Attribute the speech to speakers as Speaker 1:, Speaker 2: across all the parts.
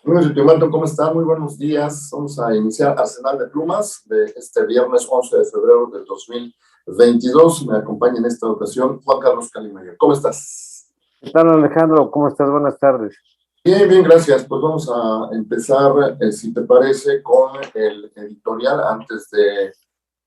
Speaker 1: Luis Ultimato, ¿cómo está? Muy buenos días. Vamos a iniciar Arsenal de Plumas de este viernes 11 de febrero del 2022. Me acompaña en esta ocasión Juan Carlos Calimayor. ¿Cómo estás?
Speaker 2: ¿Qué tal, Alejandro? ¿Cómo estás? Buenas tardes.
Speaker 1: Bien, bien, gracias. Pues vamos a empezar, si te parece, con el editorial antes de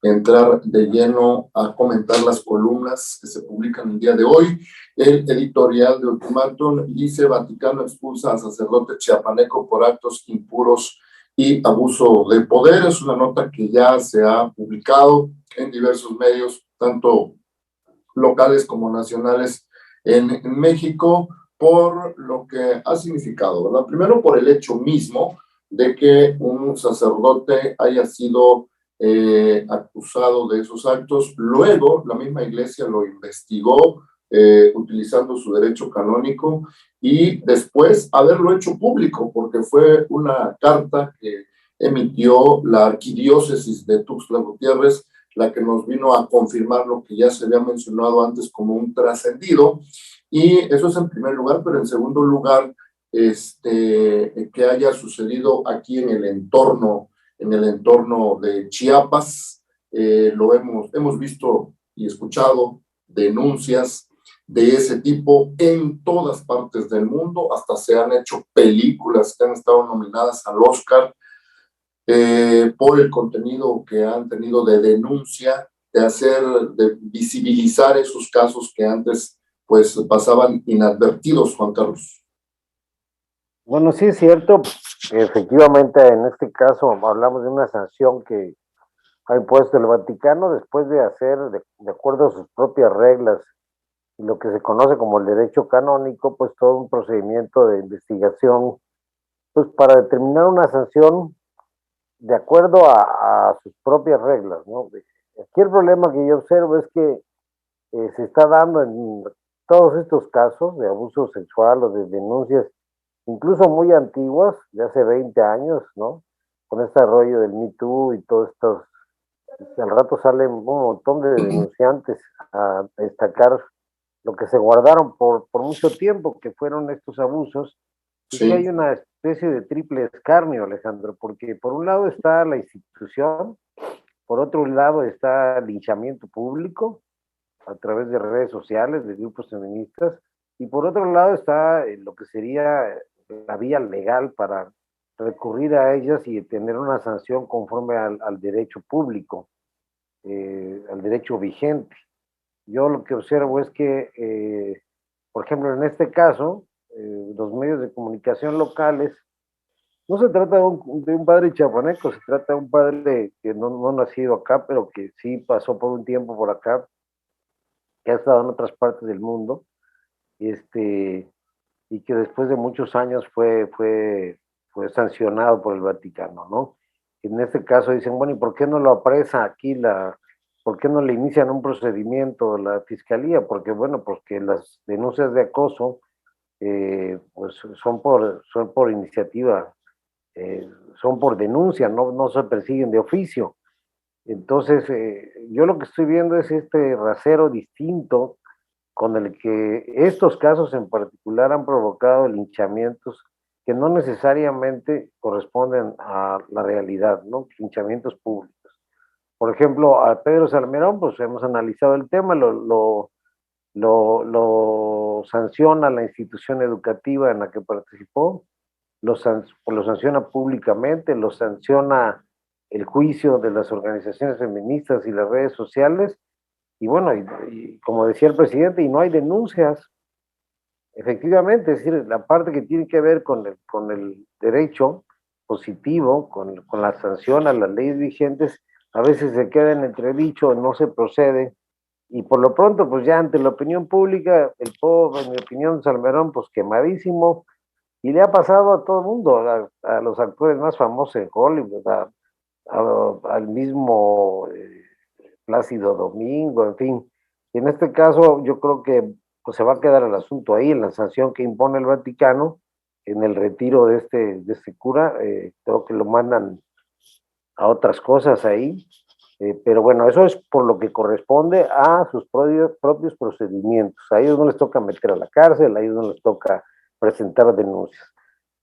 Speaker 1: entrar de lleno a comentar las columnas que se publican el día de hoy. El editorial de Ultimátum dice: Vaticano expulsa a sacerdote chiapaneco por actos impuros y abuso de poder. Es una nota que ya se ha publicado en diversos medios, tanto locales como nacionales en México, por lo que ha significado, ¿verdad? Primero, por el hecho mismo de que un sacerdote haya sido acusado de esos actos. Luego, la misma iglesia lo investigó utilizando su derecho canónico y después haberlo hecho público, porque fue una carta que emitió la arquidiócesis de Tuxtla Gutiérrez la que nos vino a confirmar lo que ya se había mencionado antes como un trascendido. Y eso es en primer lugar, pero en segundo lugar, que haya sucedido aquí en el entorno de Chiapas. Lo hemos visto y escuchado denuncias de ese tipo en todas partes del mundo, hasta se han hecho películas que han estado nominadas al Oscar por el contenido que han tenido de denuncia, de visibilizar esos casos que antes pues pasaban inadvertidos, Juan Carlos.
Speaker 2: Bueno, sí es cierto, efectivamente en este caso hablamos de una sanción que ha impuesto el Vaticano después de hacer, de acuerdo a sus propias reglas y lo que se conoce como el derecho canónico, pues todo un procedimiento de investigación, pues para determinar una sanción de acuerdo a sus propias reglas, ¿no? Aquí el problema que yo observo es que se está dando en todos estos casos de abuso sexual o de denuncias, incluso muy antiguas, de hace 20 años, ¿no? Con este rollo del Me Too y todo esto, al rato salen un montón de denunciantes a destacar lo que se guardaron por mucho tiempo, que fueron estos abusos, y que hay
Speaker 1: Sí.
Speaker 2: una especie de triple escarnio, Alejandro, porque por un lado está la institución, por otro lado está el linchamiento público, a través de redes sociales, de grupos feministas, y por otro lado está lo que sería la vía legal para recurrir a ellas y tener una sanción conforme al derecho público, al derecho vigente. Yo lo que observo es que, por ejemplo, en este caso, los medios de comunicación locales, no se trata de un padre chiapaneco, se trata de un padre que no nacido acá, pero que sí pasó por un tiempo por acá, que ha estado en otras partes del mundo, este, y que después de muchos años fue sancionado por el Vaticano, ¿no? En este caso dicen, bueno, ¿y por qué no lo apresa aquí por qué no le inician un procedimiento la fiscalía? Porque, bueno, porque las denuncias de acoso, pues son por iniciativa, son por denuncia, no se persiguen de oficio. Entonces, yo lo que estoy viendo es este rasero distinto con el que estos casos en particular han provocado linchamientos que no necesariamente corresponden a la realidad, ¿no? Linchamientos públicos. Por ejemplo, a Pedro Salmerón, pues hemos analizado el tema, lo sanciona la institución educativa en la que participó, lo sanciona públicamente, lo sanciona el juicio de las organizaciones feministas y las redes sociales, y bueno, y como decía el presidente, y no hay denuncias, efectivamente, es decir, la parte que tiene que ver con el derecho positivo, con la sanción a las leyes vigentes, a veces se queda en entredicho, no se procede, y por lo pronto, pues ya ante la opinión pública, el pobre, en mi opinión, Salmerón, pues quemadísimo, y le ha pasado a todo el mundo, a los actores más famosos en Hollywood, al mismo Plácido Domingo, en fin. Y en este caso, yo creo que pues, se va a quedar el asunto ahí, en la sanción que impone el Vaticano, en el retiro de este cura, creo que lo mandan a otras cosas ahí, pero bueno, eso es por lo que corresponde a sus propios procedimientos. A ellos no les toca meter a la cárcel, a ellos no les toca presentar denuncias.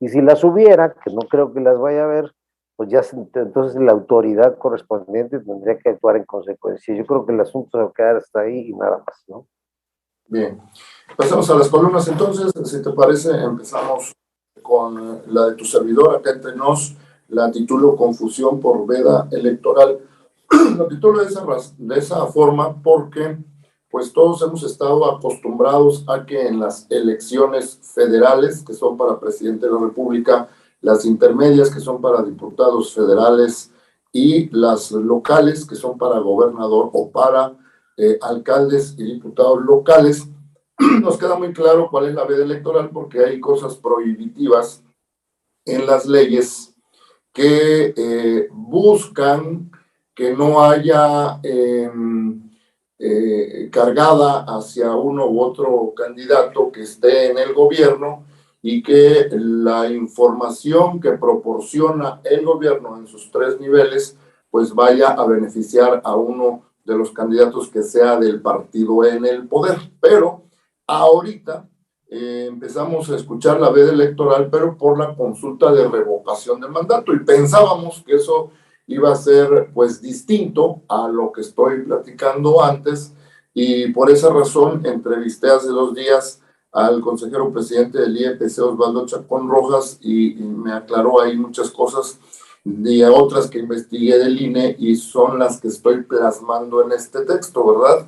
Speaker 2: Y si las hubiera, que no creo que las vaya a ver, pues ya entonces la autoridad correspondiente tendría que actuar en consecuencia. Yo creo que el asunto se va a quedar hasta ahí y nada más, ¿no?
Speaker 1: Bien, pasamos a las columnas entonces. Si te parece, empezamos con la de tu servidor, acá entre nos, la titulo Confusión por veda electoral. Lo titulo de esa forma porque pues todos hemos estado acostumbrados a que en las elecciones federales, que son para presidente de la República, las intermedias, que son para diputados federales, y las locales, que son para gobernador o para alcaldes y diputados locales, nos queda muy claro cuál es la veda electoral porque hay cosas prohibitivas en las leyes que buscan que no haya cargada hacia uno u otro candidato que esté en el gobierno y que la información que proporciona el gobierno en sus tres niveles pues vaya a beneficiar a uno de los candidatos que sea del partido en el poder. Pero ahorita empezamos a escuchar la veda electoral, pero por la consulta de revocación de mandato, y pensábamos que eso iba a ser pues distinto a lo que estoy platicando antes, y por esa razón entrevisté hace 2 días al consejero presidente del IEPC, Osvaldo Chacón Rojas, y me aclaró ahí muchas cosas y otras que investigué del INE y son las que estoy plasmando en este texto, ¿verdad?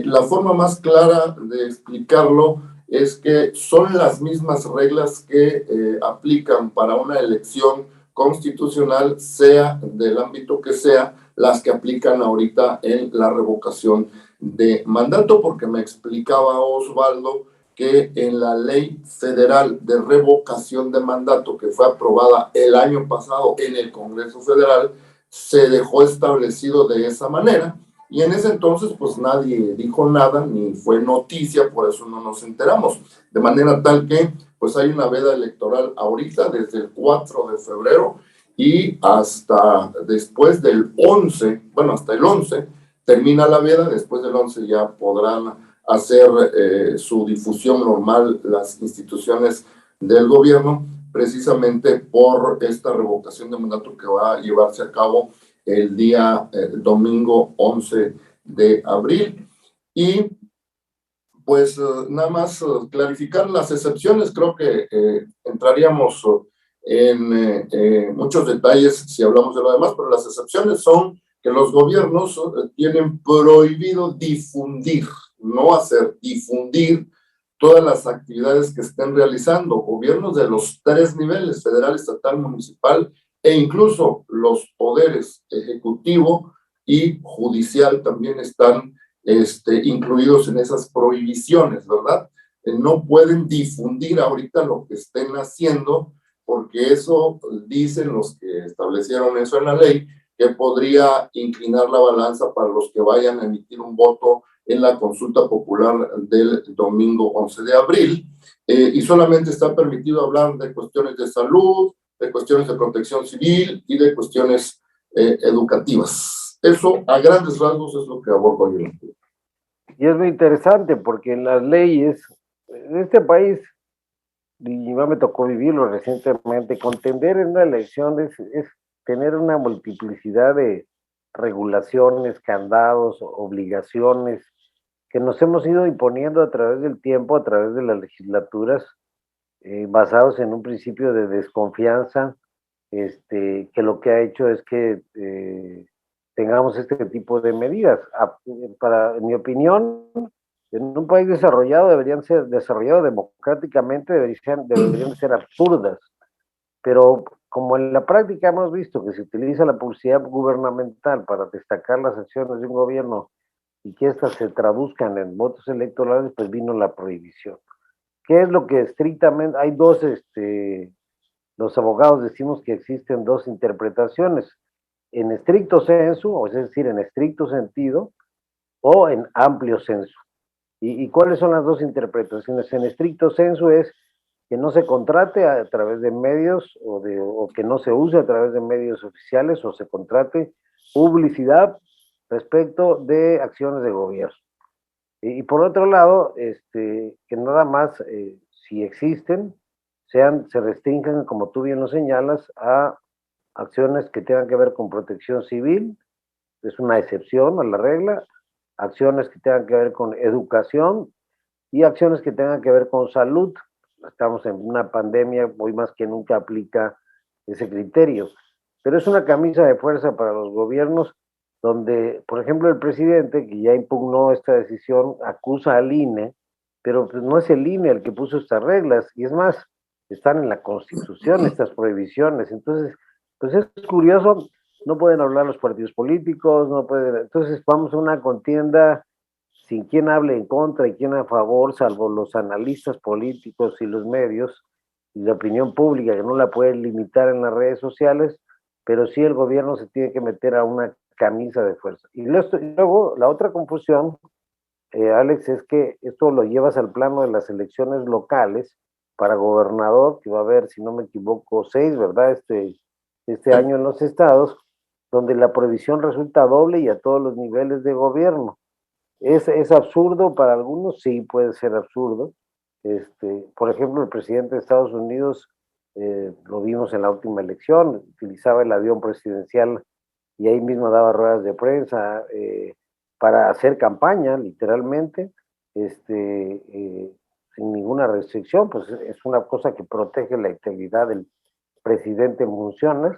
Speaker 1: La forma más clara de explicarlo es que son las mismas reglas que aplican para una elección constitucional, sea del ámbito que sea, las que aplican ahorita en la revocación de mandato, porque me explicaba Osvaldo que en la ley federal de revocación de mandato que fue aprobada el año pasado en el Congreso Federal, se dejó establecido de esa manera. Y en ese entonces, pues nadie dijo nada, ni fue noticia, por eso no nos enteramos. De manera tal que, pues hay una veda electoral ahorita, desde el 4 de febrero y hasta después del 11, bueno, hasta el 11, termina la veda, después del 11 ya podrán hacer su difusión normal las instituciones del gobierno, precisamente por esta revocación de mandato que va a llevarse a cabo el día domingo 11 de abril. Y pues nada más clarificar las excepciones, creo que entraríamos en muchos detalles si hablamos de lo demás, pero las excepciones son que los gobiernos tienen prohibido difundir, no hacer, difundir todas las actividades que estén realizando. Gobiernos de los tres niveles, federal, estatal, municipal, e incluso los poderes ejecutivo y judicial también están incluidos en esas prohibiciones, ¿verdad? No pueden difundir ahorita lo que estén haciendo, porque eso dicen los que establecieron eso en la ley, que podría inclinar la balanza para los que vayan a emitir un voto en la consulta popular del domingo 11 de abril, y solamente está permitido hablar de cuestiones de salud, de cuestiones de protección civil y de cuestiones educativas. Eso, a grandes rasgos, es lo que abordo yo.
Speaker 2: Y es muy interesante porque en las leyes, en este país, y ya me tocó vivirlo recientemente, contender en una elección es tener una multiplicidad de regulaciones, candados, obligaciones que nos hemos ido imponiendo a través del tiempo, a través de las legislaturas, basados en un principio de desconfianza, que lo que ha hecho es que tengamos este tipo de medidas. En mi opinión, en un país desarrollado deberían ser, desarrollado democráticamente, deberían ser absurdas, pero como en la práctica hemos visto que se utiliza la publicidad gubernamental para destacar las acciones de un gobierno y que éstas se traduzcan en votos electorales, pues vino la prohibición. ¿Qué es lo que estrictamente? Hay dos, los abogados decimos que existen dos interpretaciones, en estricto sensu, o es decir, en estricto sentido, o en amplio sensu. ¿Y cuáles son las dos interpretaciones? En estricto sensu es que no se contrate a través de medios o que no se use a través de medios oficiales o se contrate publicidad respecto de acciones de gobierno. Y por otro lado, que nada más, si existen, se restrinjan, como tú bien lo señalas, a acciones que tengan que ver con protección civil, es una excepción a la regla, acciones que tengan que ver con educación y acciones que tengan que ver con salud. Estamos en una pandemia, hoy más que nunca aplica ese criterio. Pero es una camisa de fuerza para los gobiernos donde, por ejemplo, el presidente, que ya impugnó esta decisión, acusa al INE, pero pues no es el INE el que puso estas reglas, y es más, están en la Constitución estas prohibiciones. Entonces, pues es curioso, no pueden hablar los partidos políticos, no pueden, entonces vamos a una contienda sin quien hable en contra y quien a favor, salvo los analistas políticos y los medios y la opinión pública, que no la pueden limitar en las redes sociales, pero sí el gobierno se tiene que meter a una camisa de fuerza. Y luego la otra confusión, Alex, es que esto lo llevas al plano de las elecciones locales para gobernador, que va a haber, si no me equivoco, 6, ¿verdad? Este año en los estados, donde la prohibición resulta doble y a todos los niveles de gobierno. ¿Es absurdo para algunos? Sí, puede ser absurdo. Por ejemplo, el presidente de Estados Unidos, lo vimos en la última elección, utilizaba el avión presidencial y ahí mismo daba ruedas de prensa para hacer campaña, literalmente, sin ninguna restricción, pues es una cosa que protege la integridad del presidente en funciones.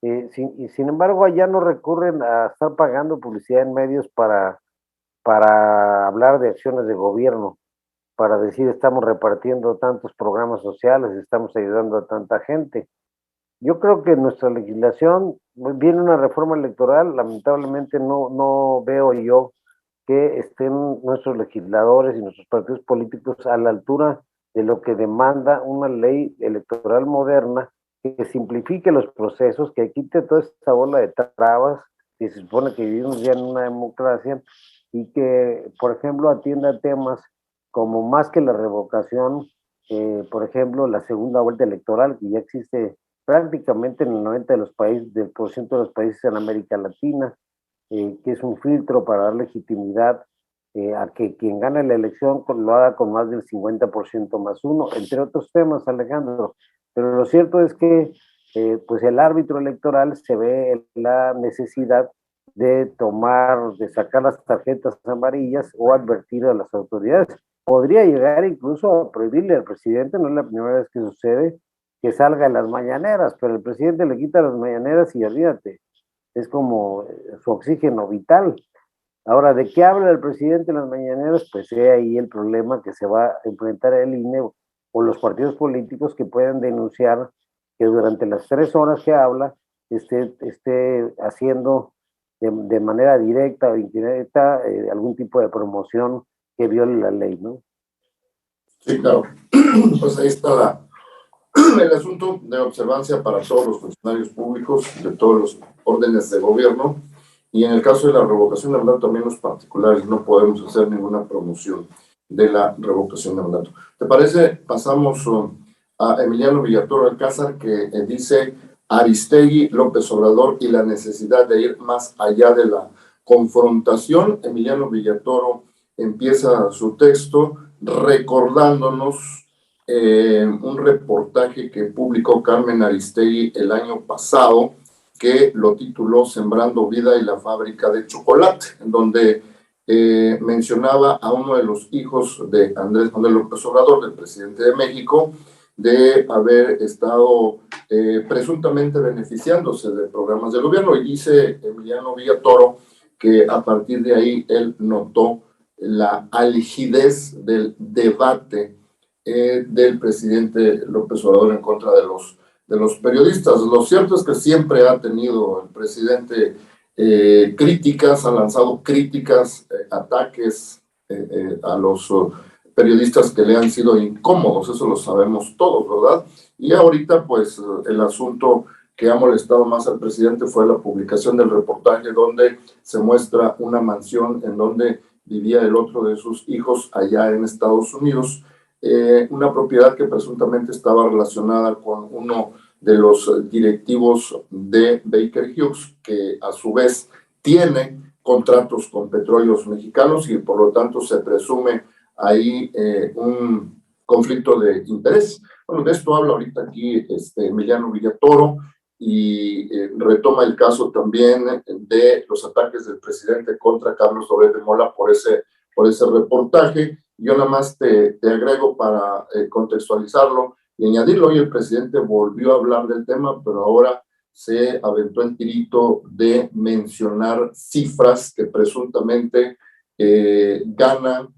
Speaker 2: Y sin embargo, allá no recurren a estar pagando publicidad en medios para hablar de acciones de gobierno, para decir estamos repartiendo tantos programas sociales, estamos ayudando a tanta gente. Yo creo que nuestra legislación, viene una reforma electoral, lamentablemente no veo yo que estén nuestros legisladores y nuestros partidos políticos a la altura de lo que demanda una ley electoral moderna que simplifique los procesos, que quite toda esta bola de trabas, que se supone que vivimos ya en una democracia, y que, por ejemplo, atienda temas como más que la revocación, por ejemplo, la segunda vuelta electoral, que ya existe prácticamente en el 90% de los países, del por ciento de los países en América Latina, que es un filtro para dar legitimidad a que quien gane la elección lo haga con más del 50% más uno, entre otros temas, Alejandro. Pero lo cierto es que pues el árbitro electoral se ve la necesidad de sacar las tarjetas amarillas o advertir a las autoridades. Podría llegar incluso a prohibirle al presidente, no es la primera vez que sucede, que salga en las mañaneras, pero el presidente le quita las mañaneras y olvídate, es como su oxígeno vital. Ahora, ¿de qué habla el presidente en las mañaneras? Pues es ahí el problema que se va a enfrentar el INE o los partidos políticos, que pueden denunciar que durante las 3 horas que habla esté haciendo de manera directa o indirecta algún tipo de promoción que viole la ley, ¿no?
Speaker 1: Sí, claro. Pues ahí está el asunto de observancia para todos los funcionarios públicos de todos los órdenes de gobierno, y en el caso de la revocación de mandato también los particulares no podemos hacer ninguna promoción de la revocación de mandato. ¿Te parece? Pasamos a Emiliano Villatoro Alcázar, que dice Aristegui, López Obrador y la necesidad de ir más allá de la confrontación. Emiliano Villatoro empieza su texto recordándonos un reportaje que publicó Carmen Aristegui el año pasado, que lo tituló Sembrando Vida y la fábrica de chocolate, en donde mencionaba a uno de los hijos de Andrés Manuel López Obrador, del presidente de México, de haber estado presuntamente beneficiándose de programas del gobierno, y dice Emiliano Villatoro que a partir de ahí él notó la algidez del debate del presidente López Obrador en contra de los periodistas. Lo cierto es que siempre ha tenido el presidente críticas, ha lanzado críticas, ataques a los periodistas que le han sido incómodos, eso lo sabemos todos, ¿verdad? Y ahorita, pues, el asunto que ha molestado más al presidente fue la publicación del reportaje donde se muestra una mansión en donde vivía el otro de sus hijos allá en Estados Unidos, una propiedad que presuntamente estaba relacionada con uno de los directivos de Baker Hughes, que a su vez tiene contratos con petróleos mexicanos y por lo tanto se presume ahí un conflicto de interés. Bueno, de esto habla ahorita aquí Emiliano Villatoro y retoma el caso también de los ataques del presidente contra Carlos Loret de Mola por ese reportaje. Yo nada más te agrego para contextualizarlo y añadirlo. Hoy el presidente volvió a hablar del tema, pero ahora se aventó el tirito de mencionar cifras que presuntamente ganan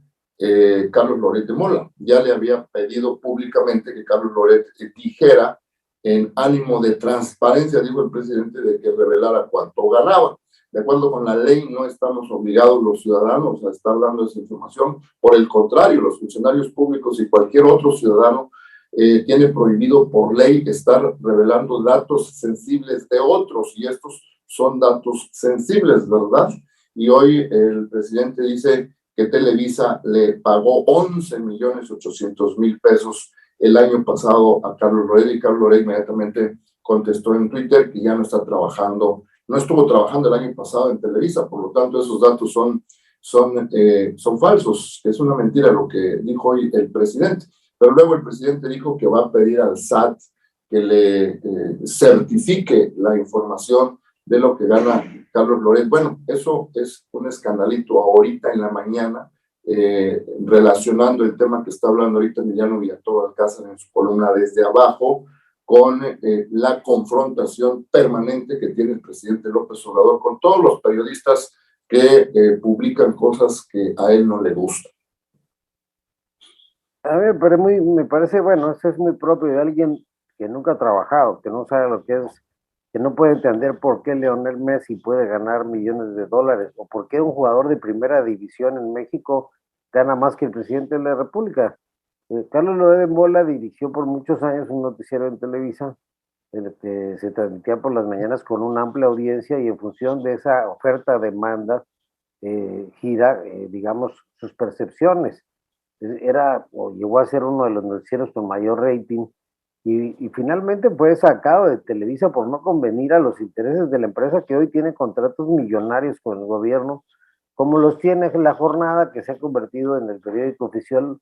Speaker 1: Carlos Loret de Mola. Ya le había pedido públicamente que Carlos Loret dijera, en ánimo de transparencia, dijo el presidente, de que revelara cuánto ganaba. De acuerdo con la ley, no estamos obligados los ciudadanos a estar dando esa información. Por el contrario, los funcionarios públicos y cualquier otro ciudadano tiene prohibido por ley estar revelando datos sensibles de otros, y estos son datos sensibles, ¿verdad? Y hoy el presidente dice que Televisa le pagó 11.800.000 pesos el año pasado a Carlos Loret, y Carlos Loret inmediatamente contestó en Twitter que ya no está trabajando, no estuvo trabajando el año pasado en Televisa. Por lo tanto esos datos son falsos. Es una mentira lo que dijo hoy el presidente. Pero luego el presidente dijo que va a pedir al SAT que le certifique la información de lo que gana Carlos Loret. Bueno, eso es un escandalito ahorita en la mañana, relacionando el tema que está hablando ahorita Emiliano Villatoro Alcázar en su columna Desde Abajo, con la confrontación permanente que tiene el presidente López Obrador con todos los periodistas que publican cosas que a él no le gustan.
Speaker 2: A ver, pero me parece, bueno, eso es muy propio de alguien que nunca ha trabajado, que no sabe lo que es, que no puede entender por qué Lionel Messi puede ganar millones de dólares, o por qué un jugador de primera división en México gana más que el presidente de la República. Carlos Loret de Mola dirigió por muchos años un noticiero en Televisa, en el que se transmitía por las mañanas con una amplia audiencia, y en función de esa oferta-demanda gira, digamos, sus percepciones. Era o llegó a ser uno de los noticieros con mayor rating, y finalmente fue sacado de Televisa por no convenir a los intereses de la empresa, que hoy tiene contratos millonarios con el gobierno, como los tiene La Jornada, que se ha convertido en el periódico oficial,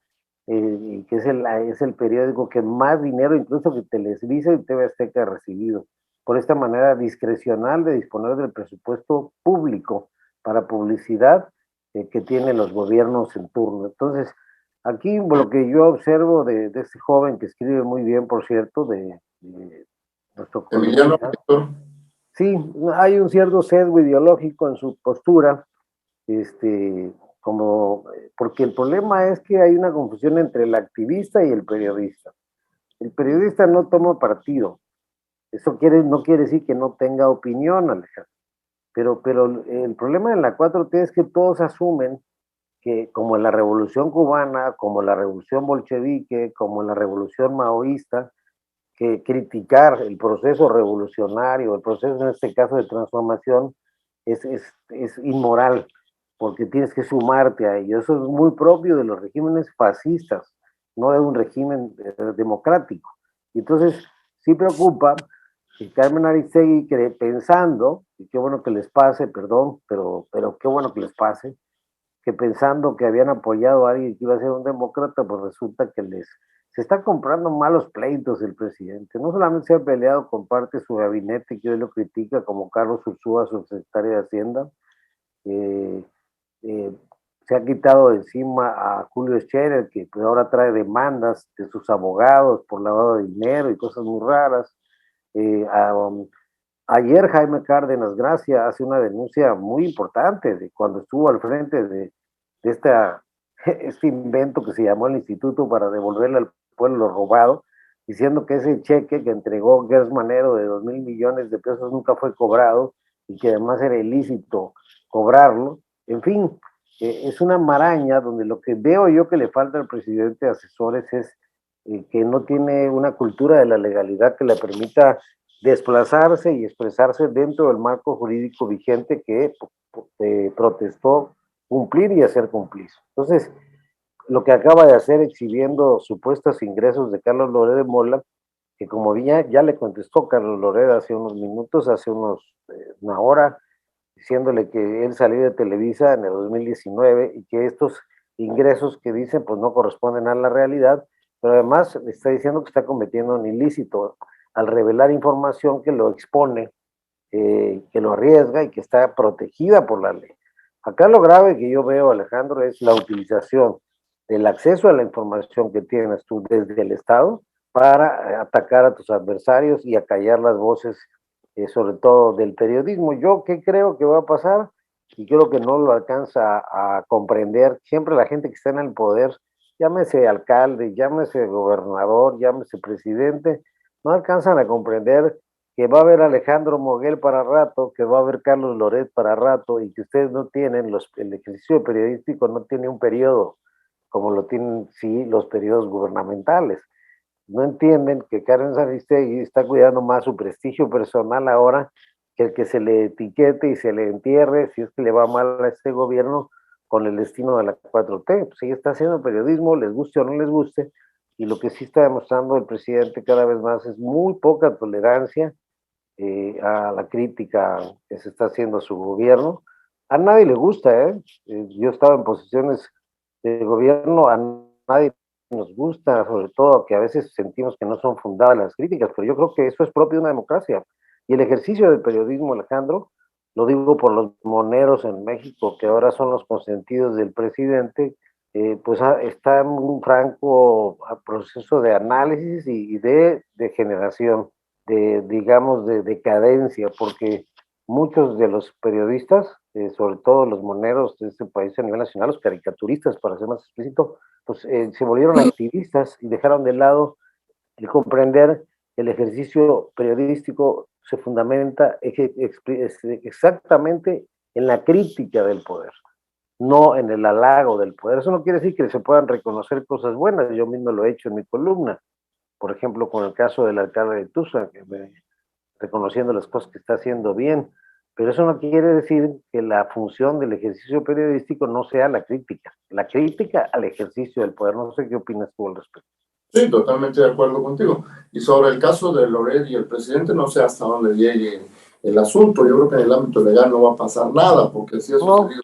Speaker 2: y que es el periódico que más dinero, incluso que Televisa y TV Azteca, ha recibido, por esta manera discrecional de disponer del presupuesto público para publicidad que tienen los gobiernos en turno. Entonces, aquí lo que yo observo de este joven, que escribe muy bien, por cierto, de nuestro
Speaker 1: Emiliano
Speaker 2: columnista,
Speaker 1: Villatoro.
Speaker 2: sí, hay un cierto sesgo ideológico en su postura, como, porque el problema es que hay una confusión entre el activista y el periodista. El periodista no toma partido. Eso no quiere decir que no tenga opinión, Alejandro. Pero el problema de la 4T es que todos asumen que, como en la Revolución Cubana, como en la Revolución Bolchevique, como en la Revolución Maoísta, que criticar el proceso revolucionario, el proceso en este caso de transformación, es inmoral, porque tienes que sumarte a ello. Eso es muy propio de los regímenes fascistas, no de un régimen democrático. Y entonces sí preocupa que Carmen Aristegui, pensando, y qué bueno que les pase, perdón, pero qué bueno que les pase, que pensando que habían apoyado a alguien que iba a ser un demócrata, pues resulta que se está comprando malos pleitos el presidente. No solamente se ha peleado con parte de su gabinete, que hoy lo critica, como Carlos Ursúa, su secretario de Hacienda, eh, eh, se ha quitado de encima a Julio Scherer, que pues ahora trae demandas de sus abogados por lavado de dinero y cosas muy raras. Ayer Jaime Cárdenas Gracia hace una denuncia muy importante de cuando estuvo al frente de este invento que se llamó el Instituto para devolverle al pueblo lo robado, diciendo que ese cheque que entregó Gers Manero de 2,000 millones de pesos nunca fue cobrado, y que además era ilícito cobrarlo. En fin, es una maraña donde lo que veo yo que le falta al presidente de asesores es que no tiene una cultura de la legalidad que le permita desplazarse y expresarse dentro del marco jurídico vigente que protestó cumplir y hacer cumplir. Entonces, lo que acaba de hacer exhibiendo supuestos ingresos de Carlos Loret de Mola, que como ya le contestó Carlos Loret hace unos minutos, una hora, diciéndole que él salió de Televisa en el 2019 y que estos ingresos que dicen pues no corresponden a la realidad, pero además está diciendo que está cometiendo un ilícito al revelar información que lo expone, que lo arriesga y que está protegida por la ley. Acá lo grave que yo veo, Alejandro, es la utilización del acceso a la información que tienes tú desde el Estado para atacar a tus adversarios y acallar las voces, sobre todo del periodismo. Yo, ¿qué creo que va a pasar? Y creo que no lo alcanza a comprender siempre la gente que está en el poder, llámese alcalde, llámese gobernador, llámese presidente, no alcanzan a comprender que va a haber Alejandro Moguel para rato, que va a haber Carlos Loret para rato, y que ustedes no tienen, el ejercicio periodístico no tiene un periodo como lo tienen sí los periodos gubernamentales. No entienden que Karen Aristegui está cuidando más su prestigio personal ahora que el que se le etiquete y se le entierre si es que le va mal a este gobierno con el destino de la 4T. Pues ella está haciendo periodismo, les guste o no les guste, y lo que sí está demostrando el presidente cada vez más es muy poca tolerancia a la crítica que se está haciendo a su gobierno. A nadie le gusta, ¿eh? Yo estaba en posiciones de gobierno, a nadie nos gusta, sobre todo que a veces sentimos que no son fundadas las críticas, pero yo creo que eso es propio de una democracia. Y el ejercicio del periodismo, Alejandro, lo digo por los moneros en México, que ahora son los consentidos del presidente, pues está en un franco proceso de análisis y de generación digamos, de decadencia, porque muchos de los periodistas, sobre todo los moneros de este país a nivel nacional, los caricaturistas, para ser más explícito, pues se volvieron activistas y dejaron de lado el comprender que el ejercicio periodístico se fundamenta exactamente en la crítica del poder, no en el halago del poder. Eso no quiere decir que se puedan reconocer cosas buenas, yo mismo lo he hecho en mi columna, por ejemplo, con el caso del alcalde de Tuxtla, reconociendo las cosas que está haciendo bien, pero eso no quiere decir que la función del ejercicio periodístico no sea la crítica al ejercicio del poder. No sé qué opinas tú al respecto.
Speaker 1: Sí, totalmente de acuerdo contigo. Y sobre el caso de Loret y el presidente, no sé hasta dónde llegue el asunto. Yo creo que en el ámbito legal no va a pasar nada, porque si ha sucedido,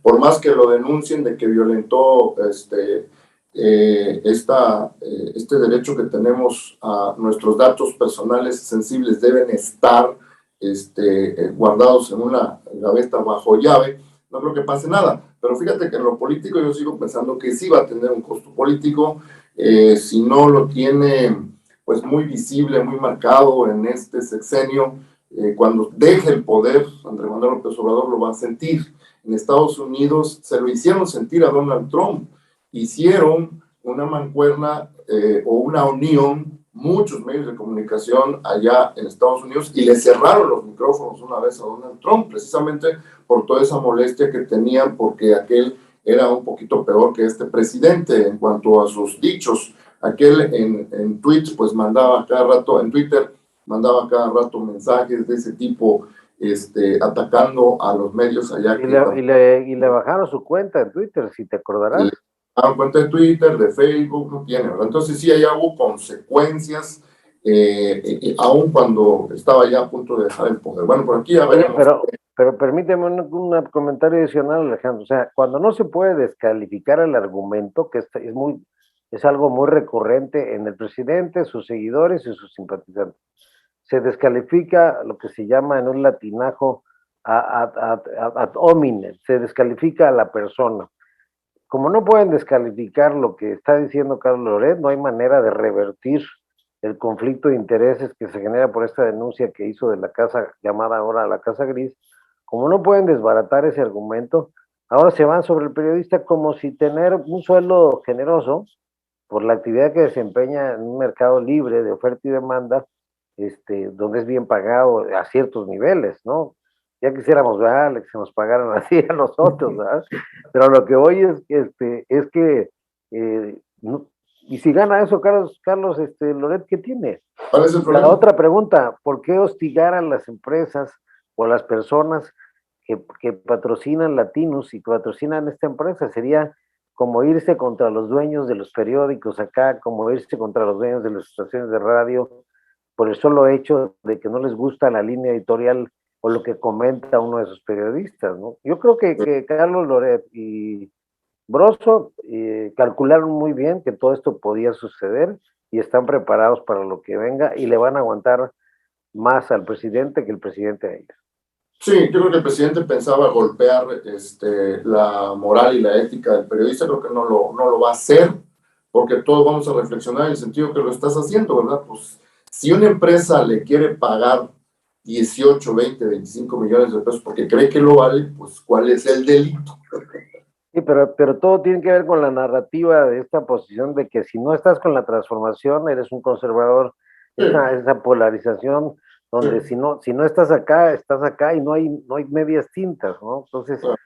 Speaker 1: por más que lo denuncien de que violentó este derecho que tenemos a nuestros datos personales sensibles, deben estar guardados en una gaveta bajo llave, no creo que pase nada. Pero fíjate que en lo político yo sigo pensando que sí va a tener un costo político. Si no lo tiene pues muy visible, muy marcado en este sexenio, cuando deje el poder, Andrés Manuel López Obrador lo va a sentir. En Estados Unidos se lo hicieron sentir a Donald Trump, hicieron una mancuerna o una unión, muchos medios de comunicación allá en Estados Unidos, y le cerraron los micrófonos una vez a Donald Trump, precisamente por toda esa molestia que tenían, porque aquel era un poquito peor que este presidente en cuanto a sus dichos. Aquel en tweets, pues mandaba cada rato, en Twitter, mandaba cada rato mensajes de ese tipo, atacando a los medios allá.
Speaker 2: Y le bajaron su cuenta en Twitter, si te acordarás.
Speaker 1: Le daban cuenta de Twitter, de Facebook, no tiene, ¿verdad? Entonces sí, allá hubo consecuencias, aun cuando estaba ya a punto de dejar el poder. Bueno, por aquí ya veremos.
Speaker 2: Pero permíteme un comentario adicional, Alejandro. O sea, cuando no se puede descalificar el argumento, que es algo muy recurrente en el presidente, sus seguidores y sus simpatizantes, se descalifica lo que se llama en un latinajo ad hominem, se descalifica a la persona. Como no pueden descalificar lo que está diciendo Carlos Loret, no hay manera de revertir el conflicto de intereses que se genera por esta denuncia que hizo de la casa llamada ahora la Casa Gris. Como no pueden desbaratar ese argumento, ahora se van sobre el periodista como si tener un sueldo generoso por la actividad que desempeña en un mercado libre de oferta y demanda, donde es bien pagado a ciertos niveles, ¿no? Ya quisiéramos, ¿verdad?, que se nos pagaran así a nosotros, ¿verdad? Pero lo que voy es que no, y si gana eso, Carlos, Loret, ¿qué tiene?
Speaker 1: ¿Cuál es el problema?
Speaker 2: La otra pregunta, ¿por qué hostigar a las empresas o a las personas que patrocinan Latinos y que patrocinan esta empresa? Sería como irse contra los dueños de los periódicos acá, como irse contra los dueños de las estaciones de radio, por el solo hecho de que no les gusta la línea editorial o lo que comenta uno de sus periodistas, ¿no? Yo creo que Carlos Loret Broso, calcularon muy bien que todo esto podía suceder y están preparados para lo que venga y le van a aguantar más al presidente que el presidente a ellos.
Speaker 1: Sí, yo creo que el presidente pensaba golpear la moral y la ética del periodista. Creo que no lo va a hacer, porque todos vamos a reflexionar en el sentido que lo estás haciendo, ¿verdad? Pues si una empresa le quiere pagar 18, 20, 25 millones de pesos porque cree que lo vale, pues ¿cuál es el delito?
Speaker 2: Sí, pero todo tiene que ver con la narrativa de esta posición de que si no estás con la transformación, eres un conservador,
Speaker 1: Sí,
Speaker 2: esa polarización donde
Speaker 1: sí,
Speaker 2: si no estás acá y no hay medias tintas, ¿no? Entonces,
Speaker 1: claro,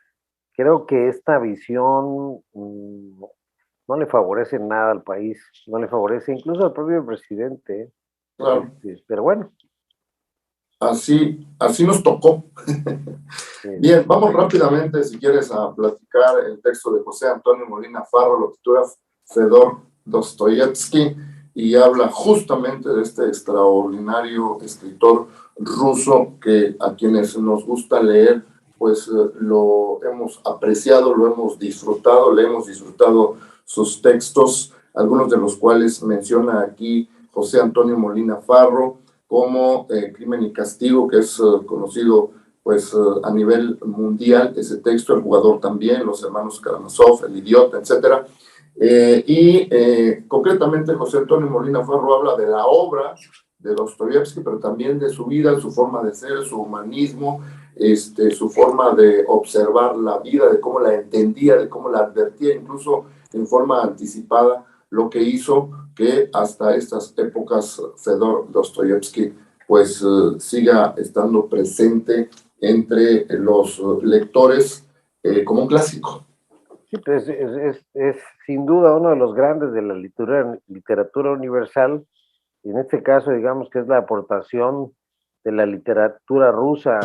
Speaker 2: creo que esta visión no le favorece nada al país, no le favorece incluso al propio presidente,
Speaker 1: claro.
Speaker 2: pero bueno,
Speaker 1: Así nos tocó. Bien, vamos rápidamente, si quieres, a platicar el texto de José Antonio Molina Farro, lo titula Fedor Dostoyevsky, y habla justamente de este extraordinario escritor ruso que a quienes nos gusta leer, pues lo hemos apreciado, lo hemos disfrutado, le hemos disfrutado sus textos, algunos de los cuales menciona aquí José Antonio Molina Farro, como Crimen y Castigo, que es conocido pues a nivel mundial ese texto, el jugador también, los hermanos Karamazov, el idiota, etcétera. Concretamente José Antonio Molina Farro habla de la obra de Dostoyevsky, pero también de su vida, su forma de ser, su humanismo, su forma de observar la vida, de cómo la entendía, de cómo la advertía, incluso en forma anticipada, lo que hizo que hasta estas épocas Fedor Dostoyevsky pues siga estando presente entre los lectores como un clásico.
Speaker 2: sí, pues es sin duda uno de los grandes de la literatura universal, y en este caso digamos que es la aportación de la literatura rusa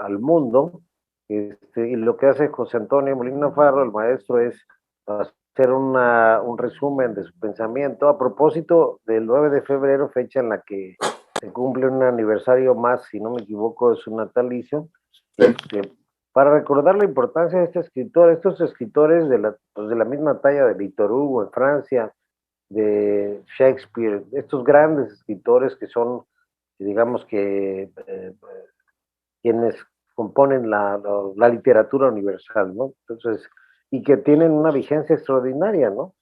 Speaker 2: al mundo, y lo que hace José Antonio Molina Farro, el maestro, es hacer un resumen de su pensamiento a propósito del 9 de febrero, fecha en la que se cumple un aniversario más, si no me equivoco, de su natalicio,
Speaker 1: Sí,
Speaker 2: este, para recordar la importancia de este escritor, estos escritores pues de la misma talla de Victor Hugo en Francia, de Shakespeare, estos grandes escritores que son, digamos que, quienes componen la literatura universal, ¿no? Entonces, y que tienen una vigencia extraordinaria, ¿no?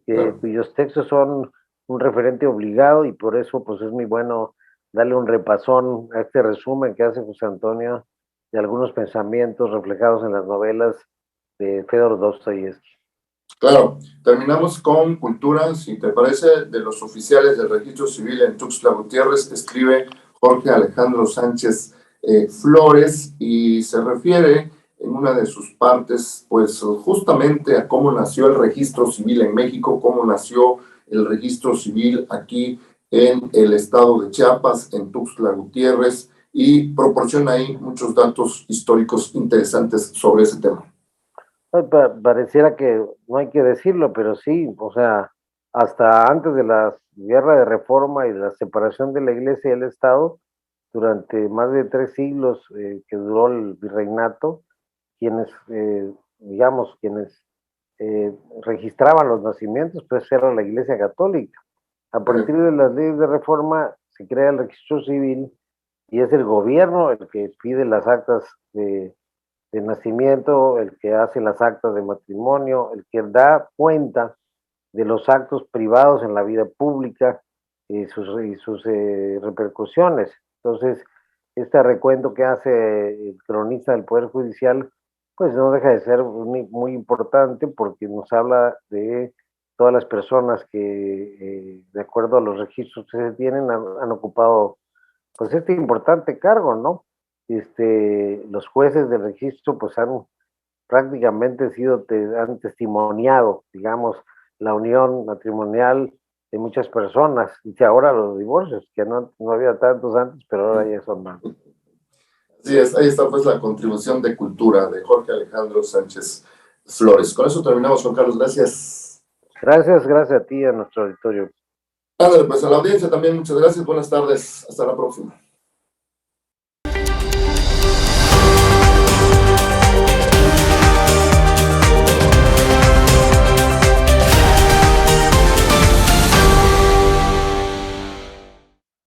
Speaker 1: claro.
Speaker 2: Cuyos textos son un referente obligado y por eso pues es muy bueno darle un repasón a este resumen que hace José Antonio de algunos pensamientos reflejados en las novelas de Fedor Dostoyevsky.
Speaker 1: Claro, terminamos con cultura, si te parece, de los oficiales del registro civil en Tuxtla Gutiérrez, escribe Jorge Alejandro Sánchez Flores y se refiere en una de sus partes, pues justamente a cómo nació el registro civil en México, cómo nació el registro civil aquí en el estado de Chiapas, en Tuxtla Gutiérrez, y proporciona ahí muchos datos históricos interesantes sobre ese tema.
Speaker 2: Pareciera que no hay que decirlo, pero sí, o sea, hasta antes de la guerra de reforma y la separación de la iglesia y el Estado, durante más de 3 siglos que duró el virreinato, quienes, digamos, quienes registraban los nacimientos, pues era la Iglesia Católica. A partir de las leyes de reforma se crea el registro civil y es el gobierno el que pide las actas de nacimiento, el que hace las actas de matrimonio, el que da cuenta de los actos privados en la vida pública y sus repercusiones. Entonces, este recuento que hace el cronista del Poder Judicial, pues no deja de ser muy importante porque nos habla de todas las personas que, de acuerdo a los registros que se tienen, han ocupado pues este importante cargo, ¿no? Los jueces del registro pues han prácticamente han testimoniado, digamos, la unión matrimonial de muchas personas, y que ahora los divorcios, que no había tantos antes, pero ahora ya son más.
Speaker 1: Así es, ahí está pues la contribución de cultura de Jorge Alejandro Sánchez Flores. Con eso terminamos, Juan Carlos, gracias.
Speaker 2: Gracias a ti, a nuestro auditorio.
Speaker 1: Ándale, pues a la audiencia también, muchas gracias, buenas tardes, hasta la próxima.